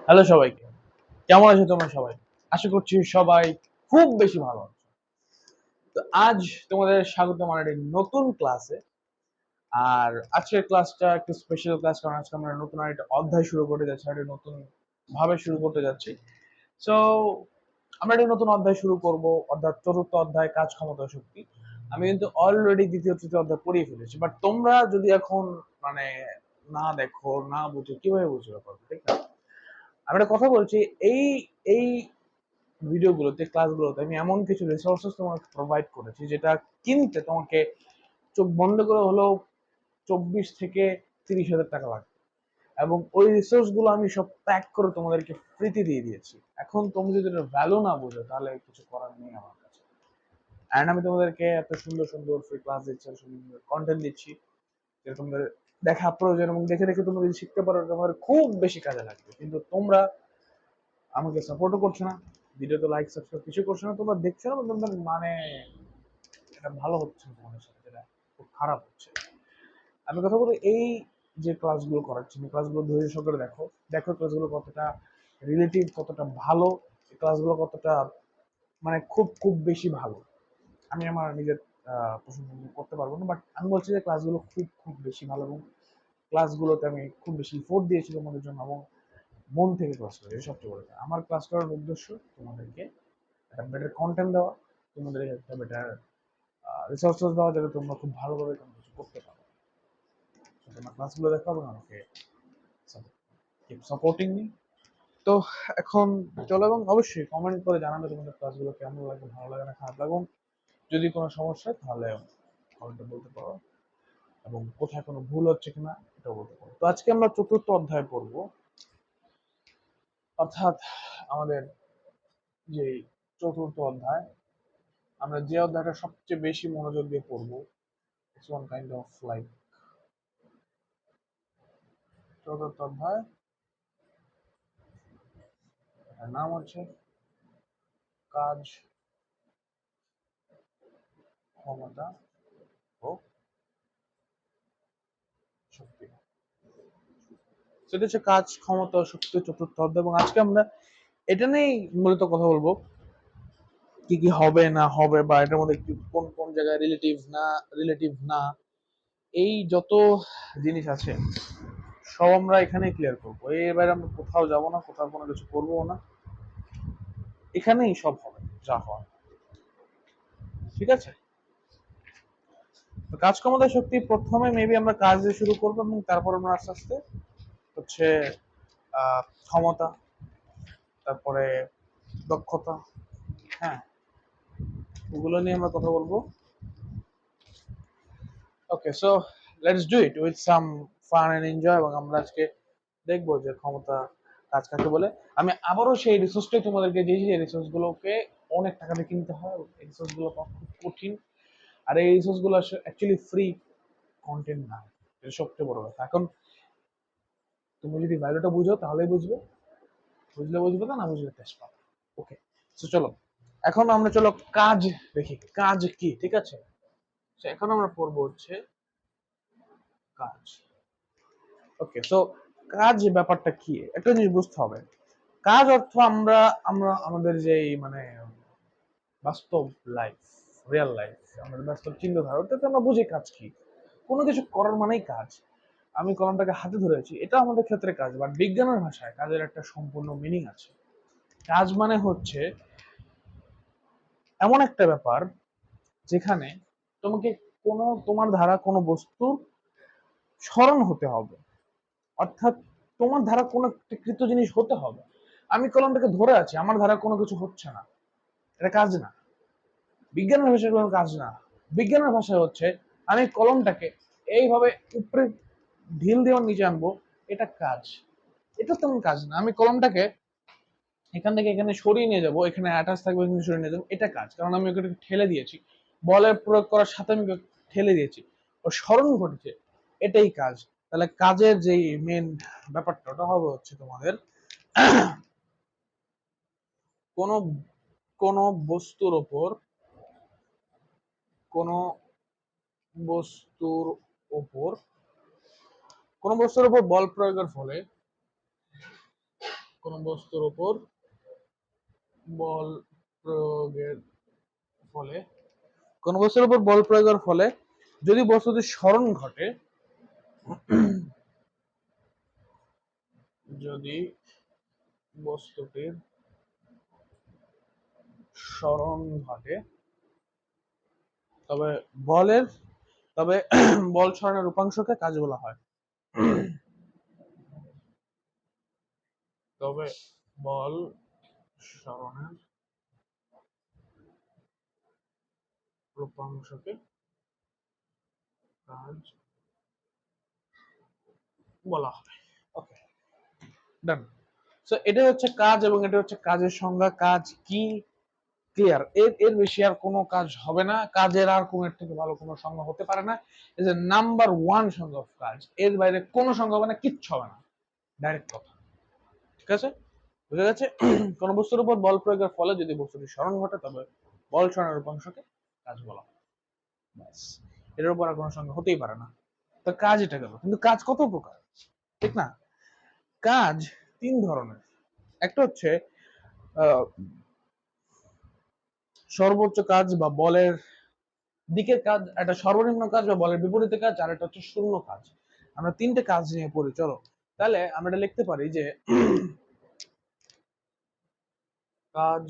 Hello সবাইকে, কেমন আছো তোমরা সবাই? আশা করছি সবাই খুব বেশি ভালো আছো। তো আজ তোমাদের স্বাগত আমার একটি নতুন ক্লাসে। আর আজকের ক্লাসটা একটু স্পেশাল ক্লাস, কারণ আজকে আমরা নতুন আরেকটা অধ্যায় শুরু করতে যাচ্ছি, একটা নতুন ভাবে শুরু করতে যাচ্ছি। সো আমরা একটা নতুন অধ্যায় শুরু করব, অর্থাৎ চতুর্থ অধ্যায় কাজ ক্ষমতা শক্তি। আমি কিন্তু অলরেডি দ্বিতীয় তৃতীয় অধ্যায় পড়িয়ে ফেলেছি, বাট তোমরা যদি এখন মানে না দেখো না বুঝো কিভাবে বুঝবে ব্যাপারটা, ঠিক না? আমি একটা কথা বলছি, এই এই ভিডিওগুলোতে ক্লাসগুলোতে আমি এমন কিছু রিসোর্সেস তোমাকে প্রোভাইড করেছি যেটা কিনতে তোমাকে চোখ বন্ধ করে হলেও 24 থেকে 30 হাজার টাকা লাগবে, এবং ওই রিসোর্স গুলো আমি সব প্যাক করে তোমাদেরকে ফ্রিতে দিয়ে দিয়েছি। এখন তুমি যদি এটার ভ্যালু না বুঝো তাহলে কিছু করার নেই আমার কাছে। অ্যান্ড আমি তোমাদেরকে এত সুন্দর সুন্দর ফ্রি ক্লাস দিচ্ছি, সুন্দর কন্টেন্ট দিচ্ছি যেটা তোমাদের দেখা প্রয়োজন, এবং দেখে দেখে তুমি যদি শিখতে পারো তোমার খুব বেশি কাজে লাগবে। কিন্তু তোমরা আমাকে সাপোর্টও করছো না, ভিডিওতে লাইক সাবস্ক্রাইব কিছু করছো না, তোমরা দেখছো না, তোমাদের মানে এটা ভালো হচ্ছে না তোমাদের সাথে, যেটা খুব খারাপ হচ্ছে। আমি কথা বলি, এই যে ক্লাসগুলো করাচ্ছি এই ক্লাসগুলো ধৈর্য সহকারে দেখো, দেখো ক্লাসগুলো কতটা রিলেটিভ, কতটা ভালো, এই ক্লাসগুলো কতটা মানে খুব খুব বেশি ভালো। আমি আমার নিজের প্রশংসা করতে পারবো না, বাট আমি বলছি যে ক্লাসগুলো খুব খুব বেশি ভালো, এবং ক্লাসগুলোতে আমি খুব বেশি এফোর্ট দিয়েছি তোমাদের জন্য, এবং মন থেকে ক্লাস করি। এই সবচেয়ে বড় কথা, আমার ক্লাস করার উদ্দেশ্য তোমাদেরকে একটা বেটার কন্টেন্ট দেওয়া, তোমাদের একটা বেটার রিসোর্সেস দেওয়া, যাতে তোমরা খুব ভালোভাবে কোনো কিছু করতে পারো। তোমরা ক্লাসগুলো দেখো এবং আমাকে কিপ সাপোর্টিং মি। তো এখন চলো, এবং অবশ্যই কমেন্ট করে জানাবে তোমাদের ক্লাসগুলো কেমন লাগে, ভালো লাগে না খারাপ লাগে, এবং যদি কোনো সমস্যা হয় তাহলে কমেন্টে বলতে পারো, এবং কোথায় কোনো ভুল হচ্ছে কিনা এটাও বলতে পারো। তো আজকে আমরা চতুর্থ অধ্যায় পড়বো, অর্থাৎ আমাদের যে চতুর্থ অধ্যায়, আমরা যে অধ্যায়টা সবচেয়ে বেশি মনোযোগ দিয়ে পড়বো, it's one kind of like চতুর্থ অধ্যায়, এটার নাম হচ্ছে কাজ ক্ষমতা ও শক্তি। সেটা হচ্ছে কাজ ক্ষমতা ও শক্তি চতুর্থ অধ্যায়, এবং আজকে আমরা এটা নিয়েই মূলত কথা বলবো, কি কি হবে না হবে, বা এটার মধ্যে কোন কোন জায়গায় রিলেটিভ না এই যত জিনিস আছে সব আমরা এখানে ক্লিয়ার করবো। এর বাইরে আমরা কোথাও যাব না, কোথাও কোনো কিছু করবো না, এখানেই সব হবে যা হয়, ঠিক আছে? তো কাজ ক্ষমতা শক্তি প্রথমে মেবি আমরা কাজ দিয়ে শুরু করবো, এবং তারপর আমরা আস্তে আস্তে হচ্ছে ক্ষমতা, তারপরে দক্ষতা, হ্যাঁ, ওগুলো নিয়ে আমরা কথা বলবো। Okay, so let's do it with some fun and enjoy, এবং আমরা আজকে দেখবো যে ক্ষমতা কাজ কাকে বলে। আমি আবারও সেই রিসোর্সটাই তোমাদেরকে দিয়েছি, যে রিসোর্স গুলোকে অনেক টাকা দিয়ে কিনতে হয়, এই রিসোর্স গুলো পাওয়া খুব কঠিন। আর এই রিসোর্স গুলো অ্যাকচুয়ালি ফ্রি কন্টেন্ট না, এটা সবচেয়ে বড় কথা। এখন তুমি যদি ভ্যালুটা বুঝো তাহলেই বুঝবে, বুঝলে বুঝবে, না না বুঝলে টেস্ট পাবে। ওকে, তো চলো এখন আমরা চলো কাজ দেখি, কাজ কি, ঠিক আছে? তো এখন আমরা পড়বো হচ্ছে কাজ। ওকে, সো কাজ ব্যাপারটা কি, একটা জিনিস বুঝতে হবে। কাজ অর্থ আমরা আমরা আমাদের যে মানে বাস্তব লাইফ, রিয়েল লাইফ, আমাদের বাস্তব চিন্তাধারা, ওটাতে আমরা বুঝি কাজ কি। কোনো কিছু করার মানেই কাজ। আমি কলমটাকে হাতে ধরেছি, এটা আমাদের ক্ষেত্রে কাজ, বাট বিজ্ঞানের ভাষায় কাজের একটা সম্পূর্ণ মিনিং আছে। কাজ মানে হচ্ছে এমন একটা ব্যাপার যেখানে তোমাকে কোনো তোমার ধারা কোনো বস্তুর স্মরণ হতে হবে, অর্থাৎ তোমার ধারা কোনো একটা কৃত জিনিস হতে হবে। আমি কলমটাকে ধরে আছি, আমার ধারা কোনো কিছু হচ্ছে না, এটা কাজ না। বিজ্ঞানের ভাষায় কোনো কাজ না। বিজ্ঞানের ভাষায় হচ্ছে আমি কলমটাকে এইভাবে উপরে ঢিল দিয়ে নিচে আনবো, এটা কাজ। এটা তেমন কাজ না। আমি কলমটাকে এখান থেকে এখানে সরিয়ে নিয়ে যাবো, এখানে অ্যাটাচ থাকবে, এখানে সরিয়ে নিয়ে যাবো, এটা কাজ, কারণ আমি ওকে ঠেলে দিয়েছি, বলের প্রয়োগ করার সাথে আমি ওকে ঠেলে দিয়েছি, ও স্মরণ ঘটেছে, এটাই কাজ। তাহলে কাজের যে মেন ব্যাপারটা ওটা হবে হচ্ছে তোমাদের কোন কোন বস্তুর ওপর, কোন বস্তুর ওপর কোন বস্তুর উপর বল প্রয়োগের ফলে কোন বস্তুর উপর বল প্রয়োগের ফলে, কোন বস্তুর উপর বল প্রয়োগের ফলে যদি বস্তুটির স্মরণ ঘটে, যদি বস্তুটির স্মরণ ঘটে, তবে বলের তবে বল স্মরণের রূপাংশকে কাজ বলা হয়। তবে বল স্মরণের রূপাংশকে কাজ বলা হয়। ওকে, ডান। সো এটা হচ্ছে কাজ এবং এটা হচ্ছে কাজের সংজ্ঞা। কাজ কি, ক্লিয়ার। এর এর বেশি আর কোনো কাজ হবে না। কাজের আর কোনো এর থেকে ভালো কোনো সংজ্ঞা হতে পারে না। এই যে নাম্বার ওয়ান সংজ্ঞা অফ কাজ, এর বাইরে কোনো সংজ্ঞা হবে না, কিচ্ছু হবে না, ডাইরেক্ট কথা। ঠিক আছে, বুঝা গেছে? কোন বস্তুর উপর বল প্রয়োগের ফলে যদি বস্তুটি স্মরণ ঘটে, তবে বল স্মরণের রূপাংশকে কাজ বলা হয়। ব্যাস, এটার উপর আর কোনো সংজ্ঞা হতেই পারে না। তো কাজ এটা গেল, কিন্তু কাজ কত প্রকার, ঠিক না? কাজ তিন ধরনের। একটা হচ্ছে আহ, সর্বোচ্চ কাজ বা বলের দিকের কাজ, একটা সর্বনিম্ন কাজ বা বলের বিপরীতে কাজ, আর একটা হচ্ছে শূন্য কাজ। আমরা তিনটে কাজ নিয়ে পড়ি, চলো তাহলে আমরা এটা লিখতে পারি যে কাজ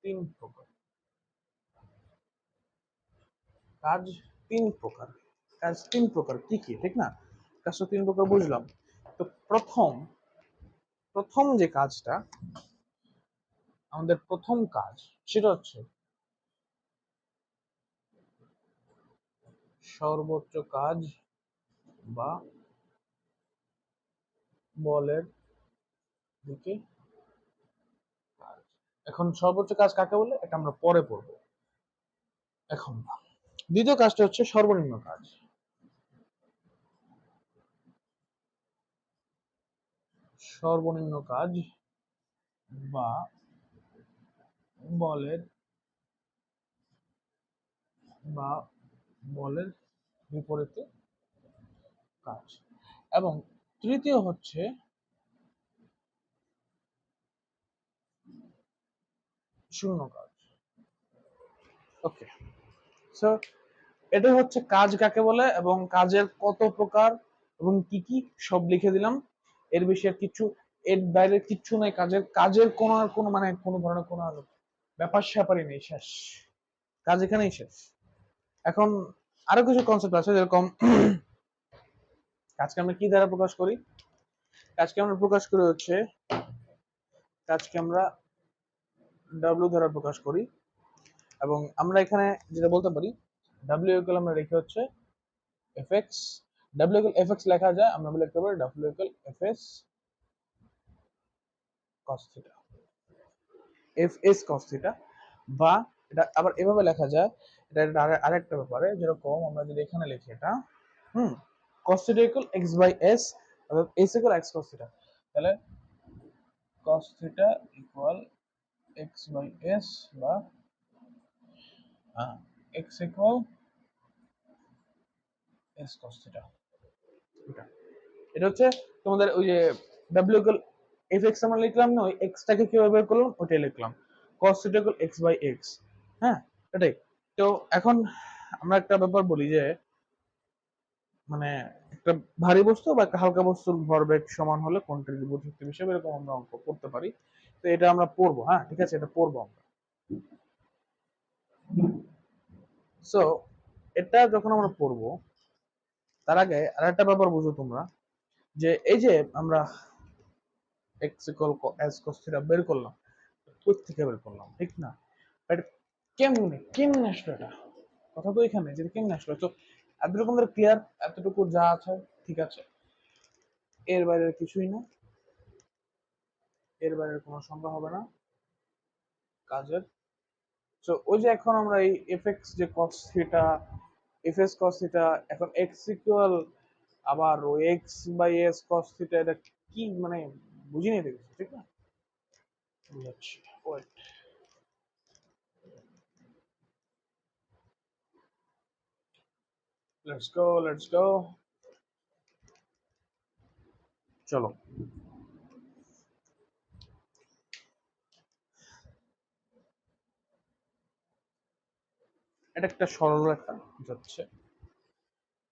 তিন প্রকার। কাজ তিন প্রকার। কাজ তিন প্রকার কি কি, ঠিক না? কাজটা তিন প্রকার বুঝলাম। তো প্রথম প্রথম যে কাজটা, আমাদের প্রথম কাজ, সেটা হচ্ছে সর্বোচ্চ কাজ বা বলের দিকে কাজ। এখন সর্বোচ্চ কাজ কাকে বলে এটা আমরা পরে পড়বো, এখন না। দ্বিতীয় কাজটা হচ্ছে সর্বনিম্ন কাজ। সর্বনিম্ন কাজ বা বলের বা বলের বিপরীতে কাজ। এবং তৃতীয় হচ্ছে শূন্য কাজ। ওকে, সো এটা হচ্ছে কাজ কাকে বলে এবং কাজের কত প্রকার এবং কি কি, সব লিখে দিলাম। এর বেশি আর কিছু, এর বাইরে কিচ্ছু নাই। কাজের কাজের কোনো আর কোনো মানে কোনো ধরনের কোনো আর ব্যাপার স্যাপারই নেই, শেষ। কাজ এখানেই শেষ। এখন আরো কিছু কনসেপ্ট আছে, যেরকম কাজকে আমরা কি দ্বারা প্রকাশ করি। কাজকে আমরা প্রকাশ করি হচ্ছে, কাজকে আমরা ডাব্লিউ দ্বারা প্রকাশ করি। এবং আমরা এখানে যেটা বলতে পারি, ডাব্লিউ ইকুয়াল আমরা রেখে হচ্ছে F x. W equal F x লেখা যায়, আমরা লিখতে পারি W equal F S cos theta, F S cos theta. বা এটা আবার এভাবে লেখা যায়, এটা আরেকটা ব্যাপারে, যেরকম আমরা যদি এখানে লিখি এটা, হুম, cos theta equal x by s, অর্থাৎ s equal x cos theta, তাহলে cos theta equal x by s বা x equal s cos theta। এটা এটা হচ্ছে তোমাদের ওই যে w equal f x আমরা লিখলাম না, ওই x টাকে কিভাবে বের করলাম ওইটাই লিখলাম, cos theta equal x by x। হ্যাঁ, এটাই। তো এখন আমরা একটা ব্যাপার বলি যে, মানে একটা ভারী বস্তু বা একটা হালকা বস্তুর ভরবেগ সমান হলে কোনটির বিপরীত শক্তি হিসেবে, এরকম আমরা অঙ্ক করতে পারি। তো এটা আমরা পড়বো, হ্যাঁ ঠিক আছে, এটা পড়বো আমরা। সো এটা যখন আমরা পড়বো, তার আগে আর একটা ব্যাপার বুঝো তোমরা, যে এই যে আমরা x equal S cos theta বের করলাম, কই থেকে বের করলাম, ঠিক না? এটা কেমনে কেমনে আসলো এটা, কথা তো এখানে যে কেমনে আসলো। তো এতটুকু আমাদের ক্লিয়ার, এতটুকু যা আছে ঠিক আছে, এর বাইরে কিছুই না, এর বাইরে কোনো সংখ্যা হবে না কাজের। সো ওই যে এখন আমরা এই এফএক্স যে cos theta, FS cos theta, এখন এক্স ইকুয়াল আবার ওই X by S cos theta, এটা কি মানে বুঝিয়ে দেখছি, ঠিক না? বুঝাচ্ছি, wait, let's go let's go, চলো। এটা একটা সরলরেখা যাচ্ছে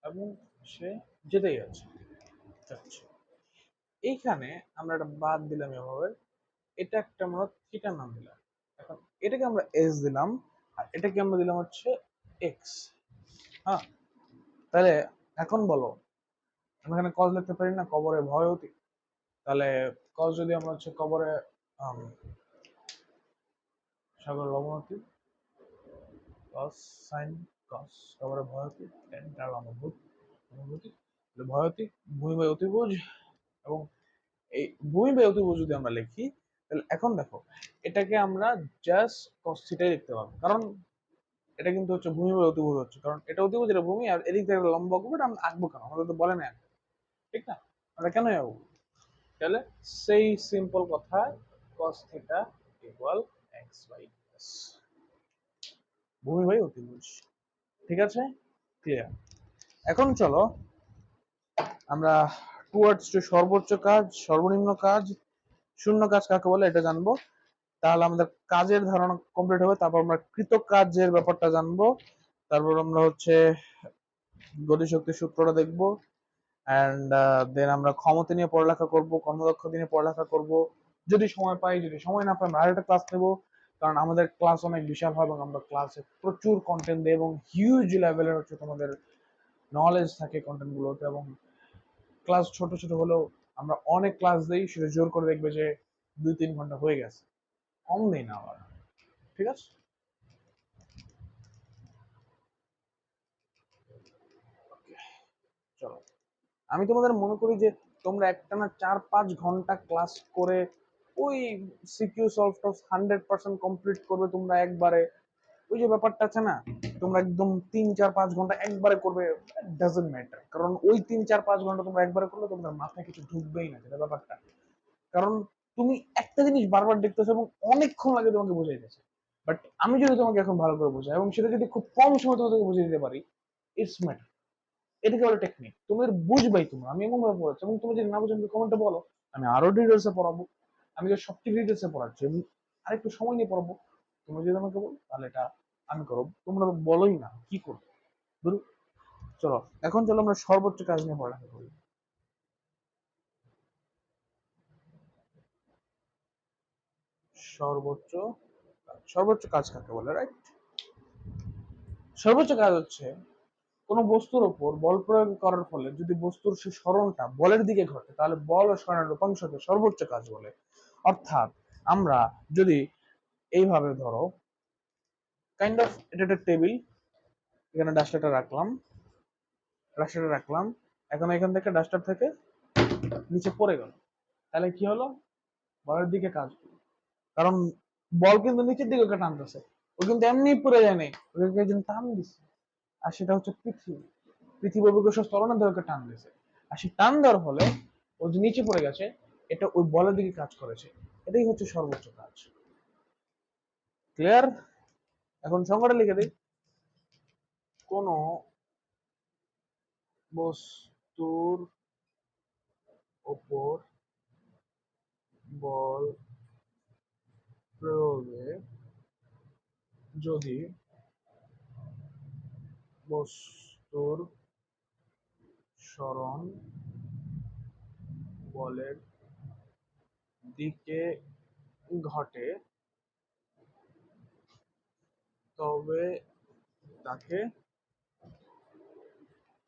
এবং সে যেতেই যাচ্ছে। এইখানে আমরা একটা বাদ দিলাম এভাবে, এটা একটা আমরা থিটা নাম দিলাম। এখন এটাকে আমরা এস দিলাম, আর এটাকে আমরা দিলাম হচ্ছে এক্স। হ্যাঁ, তাহলে এখন বলো, আমরা এখানে কজ লিখতে পারি না, কবরে ভয় অতি। তাহলে কজ যদি আমরা হচ্ছে কবরে সাগর লবণাতি, কস সাইন কস কবরে ভয়তি, টেন তার অনুভূতি ভয়তি, ভূমি বাই অতিভুজ। এবং এই ভূমি বাই অতিভুজ যদি আমরা লিখি, তাহলে এখন দেখো এটাকে আমরা জাস্ট কস থিটাই লিখতে পারবো, কারণ এটা কিন্তু হচ্ছে ভূমি বাই অতিভুজ হচ্ছে, কারণ এটা অতিভুজ, এটা ভূমি, আর এদিক থেকে লম্ব করবো, এটা আমরা আঁকবো কেন, আমাদের তো বলে না, ঠিক না? আমরা কেন যাবো? তাহলে সেই সিম্পল কথা, cos theta equal X by S, ভূমি বাই অতিভুজ। ঠিক আছে, ক্লিয়ার? এখন চলো আমরা টুয়ার্ডস টু সর্বোচ্চ কাজ, সর্বনিম্ন কাজ, শূন্য কাজ কাকে বলে এটা জানবো। তাহলে আমাদের কাজের ধারণা কমপ্লিট হবে, তারপর আমরা কৃত কাজের ব্যাপারটা জানবো, তারপর আমরা হচ্ছে গতিশক্তির সূত্রটা দেখবো, অ্যান্ড দেন আমরা ক্ষমতা নিয়ে পড়ালেখা করব, কর্মদক্ষতা নিয়ে পড়ালেখা করব, যদি সময় পাই, যদি সময় না পাই আমরা আরেকটা ক্লাস নেব, কারণ আমাদের ক্লাস অনেক বিশাল হয় এবং আমরা ক্লাসে প্রচুর কন্টেন্ট দিই এবং হিউজ লেভেলের হচ্ছে তোমাদের নলেজ থাকে কন্টেন্ট গুলোতে। এবং ক্লাস ছোট ছোট হলেও আমরা অনেক ক্লাস দিই, সেটা জোর করে দেখবে যে 2-3 ঘন্টা হয়ে গেছে, কম দিই না আবার। ঠিক আছে, চলো। আমি তোমাদের মনে করি যে তোমরা একটানা 4-5 ঘন্টা ক্লাস করে ওই সিকিউ সলভ টলভ 100% কমপ্লিট করবে তোমরা একবারে, ওই যে ব্যাপারটা আছে না, তোমরা একদম 3-4-5 ঘন্টা একবারে করবে, ডাজন্ট ম্যাটার, কারণ ওই 3-4-5 ঘন্টা তোমরা একবারে করলে তোমাদের মাথায় কিছু ঢুকবেই না, সেটা ব্যাপারটা। কারণ তুমি একটা জিনিস বারবার দেখতেছো এবং অনেকক্ষণ লাগে তোমাকে বোঝাইতেছে, বাট আমি যদি তোমাকে এখন ভালো করে বোঝাই এবং সেটা যদি খুব কম সময় তোমাকে বুঝিয়ে দিতে পারি, ইটস ম্যাটার। এটাকে বলে টেকনিক, তোমাদের বুঝবাই তোমরা, আমি এমন ভাবে পড়াচ্ছি, এবং তুমি যদি না বুঝো কমেন্টে বলো, আমি আরো ডিটেলসে পড়াবো। আমি যে সবচেয়ে ডিটেলসে পড়াচ্ছি, আমি আরেকটু সময় নিয়ে পড়াবো। তুমি যদি আমাকে বলো তাহলে এটা আমি করবো, তোমরা বলোই না কি করবো, ধরো। চলো এখন চলো আমরা সর্বোচ্চ কাজ নিয়ে পড়ালেখা করি। সর্বোচ্চ সর্বোচ্চ কাজ কাকে বলে, রাইট? সর্বোচ্চ কাজ হচ্ছে কোন বস্তুর উপর বল প্রয়োগ করার ফলে যদি বস্তুর সেই সরণটা বলের দিকে ঘটে, তাহলে বল ও সরণের রূপাংশকে সর্বোচ্চ কাজ বলে। অর্থাৎ আমরা যদি এইভাবে ধরো, কাইন্ড অফ এটা একটা টেবিল, এখানে ডাস্টারটা রাখলাম, এখন এখান থেকে ডাস্টার থেকে নিচে পড়ে গেল, তাহলে কি হলো? বলের দিকে কাজ হলো, কারণ বল কিন্তু নিচের দিকে ওকে টানতেছে, ও কিন্তু এমনি পড়ে যায় নাই, ওকে একজন টান দিচ্ছে। আর সেটা হচ্ছে পৃথিবী অভিকর্ষ ত্বরণের ধরে ওকে টান দিয়েছে, আর সেই টান দেওয়ার ফলে ও যে নিচে পড়ে গেছে, এটা ওই বলের দিকে কাজ করেছে। এটাই হচ্ছে সর্বোচ্চ কাজ। ক্লিয়ার? এখন সংজ্ঞাটা লিখে দিই। কোন বস্তুর ওপর বল প্রয়োগে যদি বস্তুর সরণ বলের দিকে ঘটে, তবে তাকে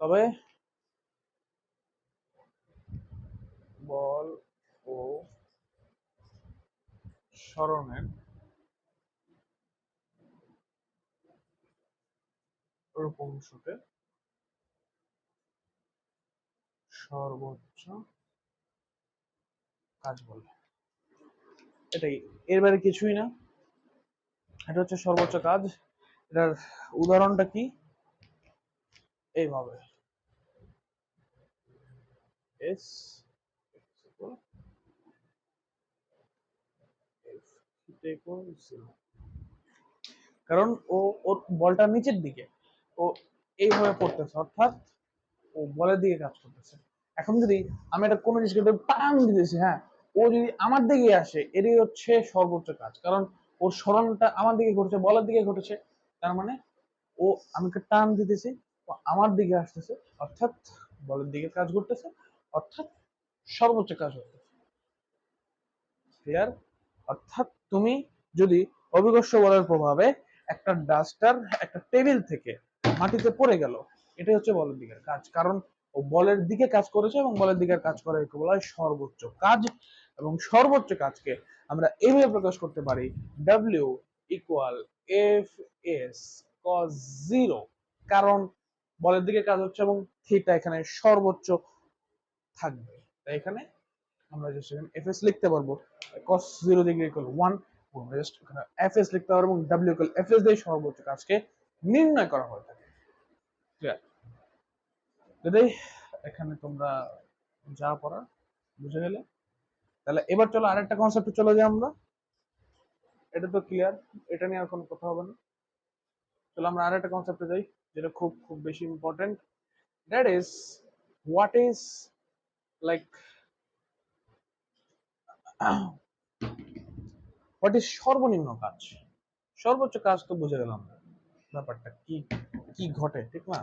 তবে বল ও সরণের রূপাংশকে সর্বোচ্চ কাজ বলে। এটাই, এর বাইরে কিছুই না, এটা হচ্ছে সর্বোচ্চ কাজ। এটার উদাহরণটা কি? এইভাবে এস, কারণ ও ওর বলটা নিচের দিকে, ও এইভাবে পড়তেছে, অর্থাৎ ও বলের দিকে কাজ করতেছে। এখন যদি আমি একটা কোনো জিনিসকে টান দিতেছি, হ্যাঁ, ও যদি আমার দিকে আসে, এটাই হচ্ছে সর্বোচ্চ কাজ, কারণ ওর সরণটা আমার দিকে ঘটেছে, বলের দিকে ঘটেছে, তার মানে ও আমাকে টান দিতেছি, ও আমার দিকে আসতেছে, অর্থাৎ বলের দিকে কাজ করতেছে, অর্থাৎ সর্বোচ্চ কাজ করতেছে। ক্লিয়ার? অর্থাৎ তুমি যদি অভিকর্ষ বলের প্রভাবে একটা ডাস্টার একটা টেবিল থেকে মাটিতে পড়ে গেল, এটাই হচ্ছে বলের দিকের কাজ। কারণ ও বলের দিকে কাজ করেছে এবং বলের দিকের কাজ করা একে বলা হয় সর্বোচ্চ কাজ। এবং সর্বোচ্চ কাজকে আমরা এইভাবে প্রকাশ করতে পারি, W equal F S cos zero. কারণ বলের দিকে কাজ হচ্ছে এবং থিটা এখানে সর্বোচ্চ থাকবে, তাই এখানে আমরা জাস্ট এখানে এফএস লিখতে পারবো, cos 0 ডিগ্রি ইকুয়াল 1। আমরা জাস্ট এখানে এফএস লিখতে পারবো এবং w ইকুয়াল এফএস দিয়ে সর্বোচ্চ কাজকে নির্ণয় করা হয়ে থাকে। ক্লিয়ার? যদি এখানে তোমরা যা পড়া বুঝে গেলে, তাহলে এবার চলো আরেকটা কনসেপ্টে চলে যাই আমরা। এটা তো ক্লিয়ার, এটা নিয়ে আর কোনো কথা হবে না। চলো আমরা আরেকটা কনসেপ্টে যাই, যেটা খুব খুব বেশি important. That is what is like what is সর্বনিম্ন কাজ। সর্বোচ্চ কাজ তো বুঝে গেলাম, ব্যাপারটা কি কি ঘটে, ঠিক না?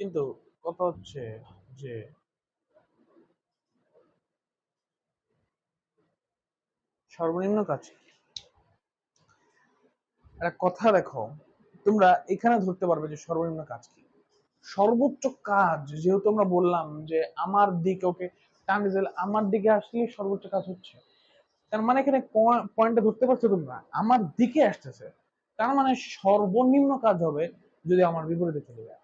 কিন্তু কথা হচ্ছে যে সর্বনিম্ন কাজ একটা কথা দেখো, তোমরা এখানে ধরতে পারবে যে সর্বনিম্ন কাজ কি। সর্বোচ্চ কাজ যেহেতু আমরা বললাম যে আমার দিকে ওকে টান দিলে আমার দিকে আসলেই সর্বোচ্চ কাজ হচ্ছে, তার মানে এখানে পয়েন্টটা ধরতে পারছো তোমরা, আমার দিকে আসতেছে, তার মানে সর্বনিম্ন কাজ হবে যদি আমার বিপরীতে চলে যায়।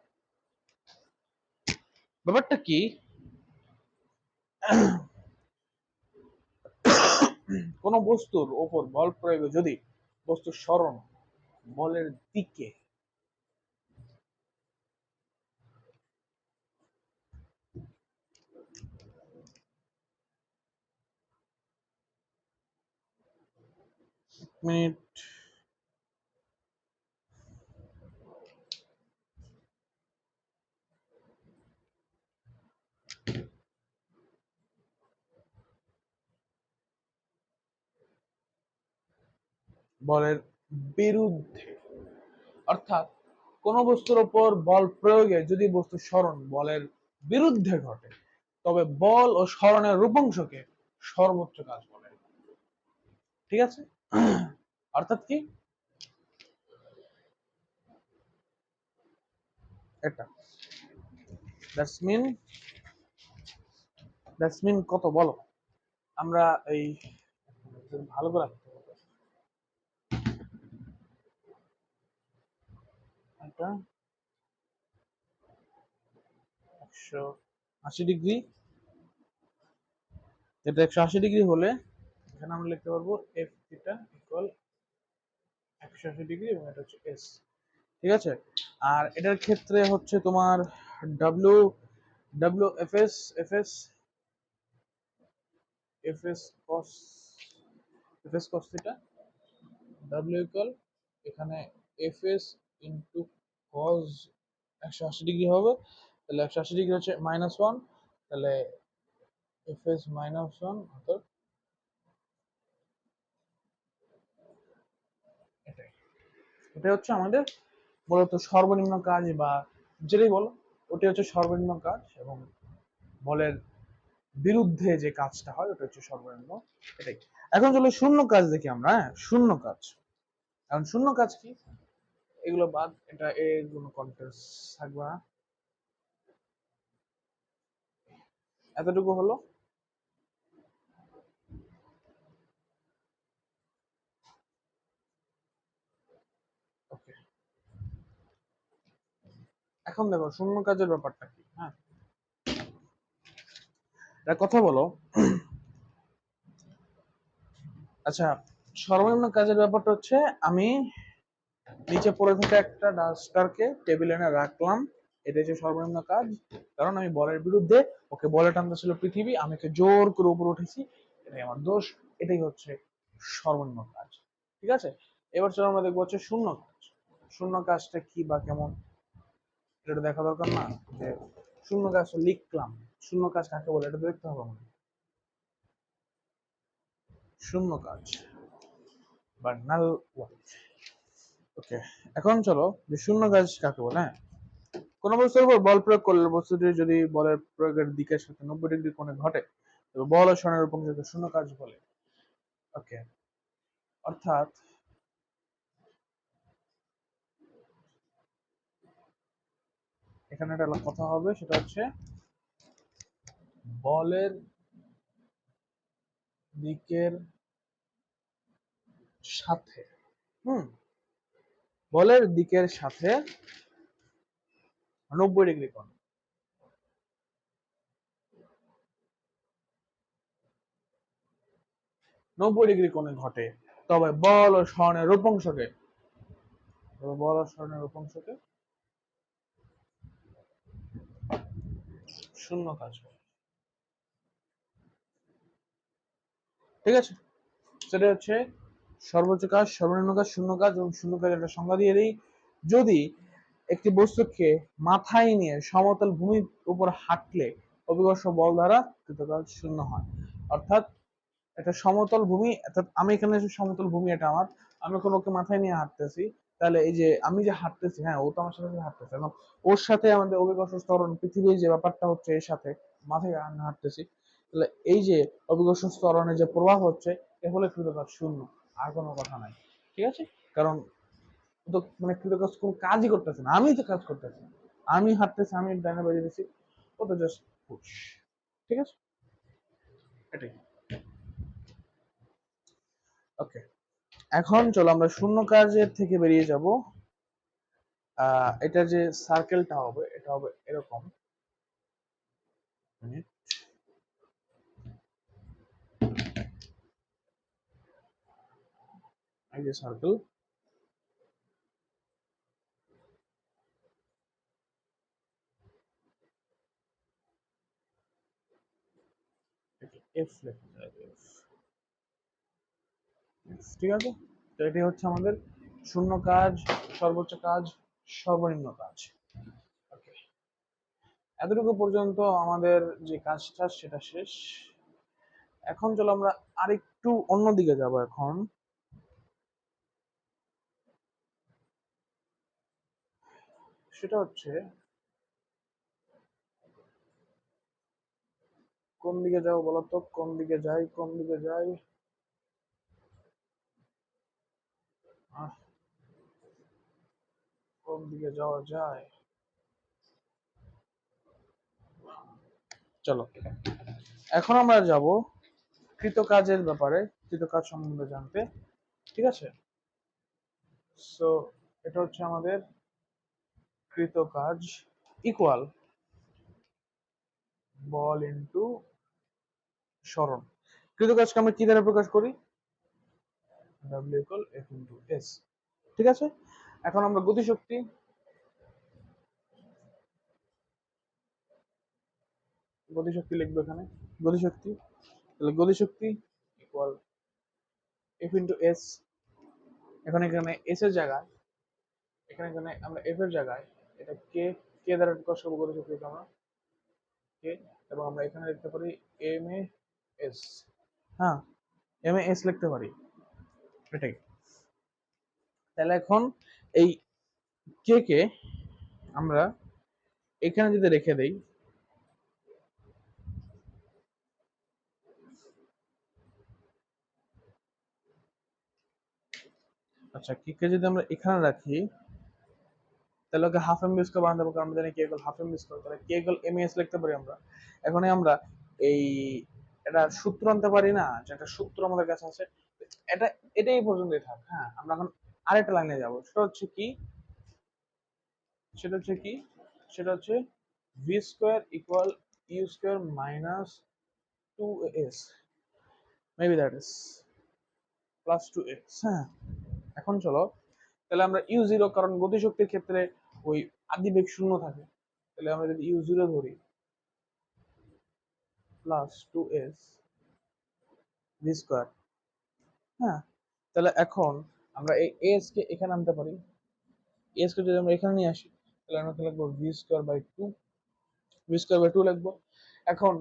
ব্যাপারটা কি, কোন বস্তুর ওপর বল প্রয়োগে যদি বস্তুর সরণ বলের দিকে মিনিট বলের বিরুদ্ধে, অর্থাৎ কোন বস্তুর উপর বল প্রয়োগে যদি বস্তুর সরণ বলের বিরুদ্ধে ঘটে, তবে বল ও সরণের রূপাংশকে সর্বোচ্চ কাজ বলে। ঠিক আছে? অর্থাৎ কি এটা, দ্যাটস মিন কত বলো, আমরা এই ভালো করে এটা 180 ডিগ্রি, এটা 180 ডিগ্রি হলে এখানে আমরা লিখতে পারবো এফ থিটা ইকুয়াল 180 ডিগ্রি এবং এটা হচ্ছে এস। ঠিক আছে? আর এটার ক্ষেত্রে হচ্ছে তোমার W W FS cos theta, W equal এখানে এফএস ইন্টু কস 180 ডিগ্রি হবে, তাহলে 180 ডিগ্রি হচ্ছে -1, তাহলে এফএস -1 অর্থাৎ এটাই, এটা হচ্ছে আমাদের মূলত সর্বনিম্ন কাজ বা যেটাই বলো, ওটি হচ্ছে সর্বনিম্ন কাজ। এবং বলের বিরুদ্ধে যে কাজটা হয় ওটা হচ্ছে সর্বনিম্ন, এটাই। এখন চলো শূন্য কাজ দেখি আমরা। হ্যাঁ, শূন্য কাজ। এখন শূন্য কাজ কি, এগুলো বাদ, এটা এর কোনো কন্টেন্টস থাকবে না, এতটুকু হলো। ওকে, এখন দেখো শূন্য কাজের ব্যাপারটা কি। হ্যাঁ, এটা কথা বলো। আচ্ছা, সর্বনিম্ন কাজের ব্যাপারটা হচ্ছে আমি নিচে পড়ে থাকা একটা ডাস্টারকে টেবিলে এনে রাখলাম, এটা হচ্ছে সর্বনিম্ন কাজ। কারণ আমি বলের বিরুদ্ধে, ওকে বলে টানতে ছিল পৃথিবী, আমি ওকে জোর করে উপরে উঠেছি, এটাই আমার দোষ, এটাই হচ্ছে সর্বনিম্ন কাজ। ঠিক আছে? এবার চলো আমরা দেখবো হচ্ছে শূন্য কাজ। শূন্য কাজটা কি বা কেমন, এটা দেখা দরকার না যে শূন্য কাজ লিখলাম, শূন্য কাজ কাকে বলে এটা দেখতে হবে আমাদের। শূন্য কাজ বা নাল ওয়ার্ক, ওকে, এখন চলো যে শূন্য কাজ কাকে বলে। হ্যাঁ, কোন বস্তুর উপর বল প্রয়োগ করলে বস্তুটি যদি বলের প্রয়োগের দিকের সাথে 90 ডিগ্রি কোণে ঘটে তবে বল ও সরণের উপর শূন্য কাজ বলে। ওকে, অর্থাৎ এখানে একটা কথা হবে, সেটা হচ্ছে বলের দিকের সাথে, হুম, বলের দিকের সাথে 90 ডিগ্রি কোণ, 90 ডিগ্রি কোণে ঘটে তবে বল ও সরণের রূপাংশকে, বল ও সরণের রূপাংশকে শূন্য কাজ বলে। ঠিক আছে, সেটা হচ্ছে সর্বোচ্চ কাজ, সর্বনিম্ন কাজ, শূন্য কাজ এবং শূন্য কাজের একটা সংজ্ঞা দিয়ে দিই। যদি একটি বস্তুকে মাথায় নিয়ে সমতল ভূমির উপর হাঁটলে অভিকর্ষ বল দ্বারা কৃত কাজ শূন্য হয়। অর্থাৎ একটা সমতল ভূমি, অর্থাৎ আমি এখানে সমতল ভূমি, এটা আমার, আমি কোনো ওকে মাথায় নিয়ে হাঁটতেছি, তাহলে এই যে আমি যে হাঁটতেছি, হ্যাঁ ও তো আমার সাথে হাঁটতেছে এবং ওর সাথে আমাদের অভিকর্ষ ত্বরণ পৃথিবীর যে ব্যাপারটা হচ্ছে এর সাথে মাথায় হাঁটতেছি, তাহলে এই যে অভিকর্ষ ত্বরণের যে প্রভাব হচ্ছে এর ফলে কৃতকাজ শূন্য, আর কোনো কথা নাই। ঠিক আছে, কারণ ও তো মানে কৃতকাজ কোনো কাজই করতেছে না, আমি তো কাজ করতেছি, আমি হাঁটতেছি, আমি ডাইনে বাজিয়ে দিচ্ছি, ও তো জাস্ট পুশ। ঠিক আছে, এটাই। ওকে, এখন চলো আমরা শূন্য কাজের থেকে বেরিয়ে যাব। এটা যে সার্কেলটা হবে এটা হবে এরকম, মিনিট, এই যে সার্কেল, এফ লেখা যায়, ঠিক আছে। তো এটি হচ্ছে আমাদের শূন্য কাজ, সর্বোচ্চ কাজ, সর্বনিম্ন কাজ। ওকে, এতটুকু পর্যন্ত আমাদের যে কাজটা সেটা শেষ। এখন চলো আমরা আরেকটু অন্যদিকে যাব। এখন সেটা হচ্ছে কোন দিকে যাবো বলতো, কোন দিকে যাই, কোন দিকে যাই, কোন দিকে যাওয়া যায়। চলো, এখন আমরা যাব কৃতকাজের ব্যাপারে, কৃতকাজ সম্বন্ধে জানতে। ঠিক আছে, সো এটা হচ্ছে আমাদের কৃতকাজ ইকুয়াল বল ইন্টু সরণ। কৃতকাজকে আমরা কি দ্বারা প্রকাশ করি? W equal F into S. ঠিক আছে, এখন আমরা গতিশক্তি, গতিশক্তি লিখবো এখানে, গতিশক্তি, তাহলে গতিশক্তি ইকুয়াল এফ ইন্টু এস। এখন এখানে এস এর জায়গায়, এখানে এখানে আমরা এফ এর জায়গায় এটা কে, কে দ্বারা প্রকাশ করবো গতিশক্তিকে আমরা, কে, এবং আমরা এখানে লিখতে পারি এম এ এস। হ্যাঁ, এম এ এস লিখতে পারি, এটাই। তাহলে এখন এই কে কে আমরা এখানে যদি রেখে দেই, আচ্ছা কে কে যদি আমরা এখানে রাখি তাহলে okay half M B square বানাতে পারবো, আমরা জানি K equal half M B square, তাহলে কে ইকুয়াল এম এস লিখতে পারি আমরা। এখন আমরা এই এটা সূত্র আনতে পারি না, যে একটা সূত্র আমাদের কাছে আছে, এটা এটাই পর্যন্তই থাক। হ্যাঁ, আমরা এখন আরেকটা লাইনে যাব, সেটা হচ্ছে কি, সেটা হচ্ছে কি, সেটা হচ্ছে V square equal U square minus 2s, maybe that is plus 2x। হ্যাঁ, এখন চলো তাহলে আমরা ইউ জিরো, কারণ গতিশক্তির ক্ষেত্রে ওই আদিবেগ শূন্য থাকে, তাহলে আমরা যদি ইউ জিরো ধরি প্লাস 2s ভি স্কোয়ার। হ্যাঁ, তাহলে এখন আমরা এই এস কে এখানে আনতে পারি, এস কে যদি আমরা এখানে নিয়ে আসি তাহলে আমরা লিখবো V square by two, V square by two লিখবো। এখন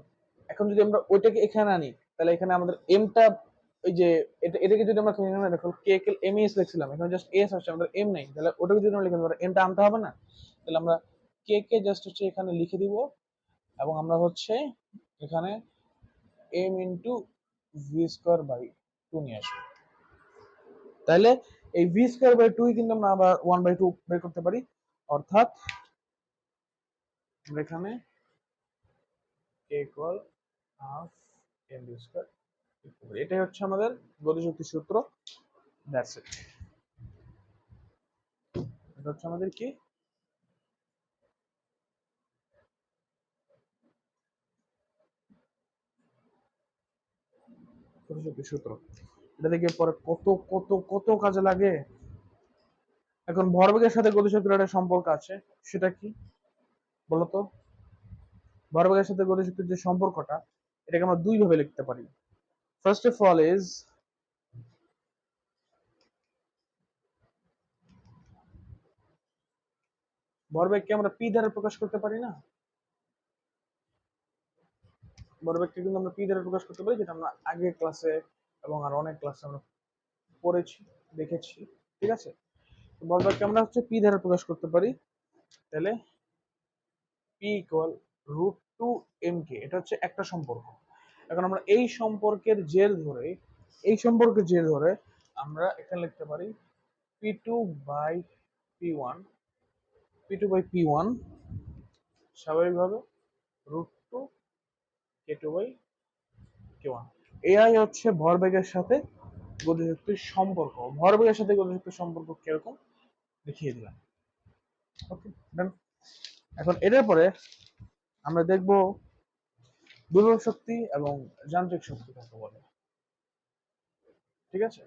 এখন যদি আমরা ওইটাকে এখানে আনি তাহলে এখানে আমাদের এমটা ওই যে এটাকে যদি আমরা এখানে দেখো কে কে এম এস লিখছিলাম, এখানে জাস্ট এস আসছে, আমাদের এম নাই, তাহলে ওটাকে যদি আমরা লিখে দেবো এমটা আনতে হবে না। তাহলে আমরা কে কে জাস্ট হচ্ছে এখানে লিখে দিব, এবং আমরা হচ্ছে এখানে M into V square by two নিয়ে আসবো। তাহলে এই ভি স্কোয়ার বাই টু কিন্তু আমরা আবার ওয়ান বাই টু বের করতে পারি, অর্থাৎ আমরা এখানে K equal half M V square, এটাই হচ্ছে আমাদের গতিশক্তির সূত্র। That's it. এটা হচ্ছে আমাদের কি গতিশক্তির সূত্র। এটা থেকে পরে কত কত কত কাজে লাগে। এখন ভরবেগের সাথে গতিশক্তির একটা সম্পর্ক আছে, সেটা কি বলতো? ভরবেগের সাথে গতিশক্তির যে সম্পর্কটা, এটাকে আমরা দুই ভাবে লিখতে পারি। ফার্স্ট অফ অল ইজ, ভরবেগকে আমরা পি দ্বারা প্রকাশ করতে পারি না? ভরবেগকে কিন্তু আমরা পি দ্বারা প্রকাশ করতে পারি, যেটা আমরা আগের ক্লাসে এবং আর অনেক ক্লাসে আমরা পড়েছি, দেখেছি। ঠিক আছে, ভরবেগকে আমরা হচ্ছে পি দ্বারা প্রকাশ করতে পারি। তাহলে P equal root two M K, এটা হচ্ছে একটা সম্পর্ক। এখন আমরা এই সম্পর্কের জের ধরে, এই সম্পর্কের জের ধরে আমরা এখানে লিখতে পারি P two by P one, P two by P one স্বাভাবিকভাবে root two K two by K one. AI হচ্ছে ভরবেগের সাথে গতিশক্তির সম্পর্ক। ভরবেগের সাথে গতিশক্তির সম্পর্ক কিরকম দেখিয়ে দিলাম। ওকে ডান। এখন এটার পরে আমরা দেখব বিভব শক্তি এবং যান্ত্রিক শক্তি কাকে বলে। ঠিক আছে।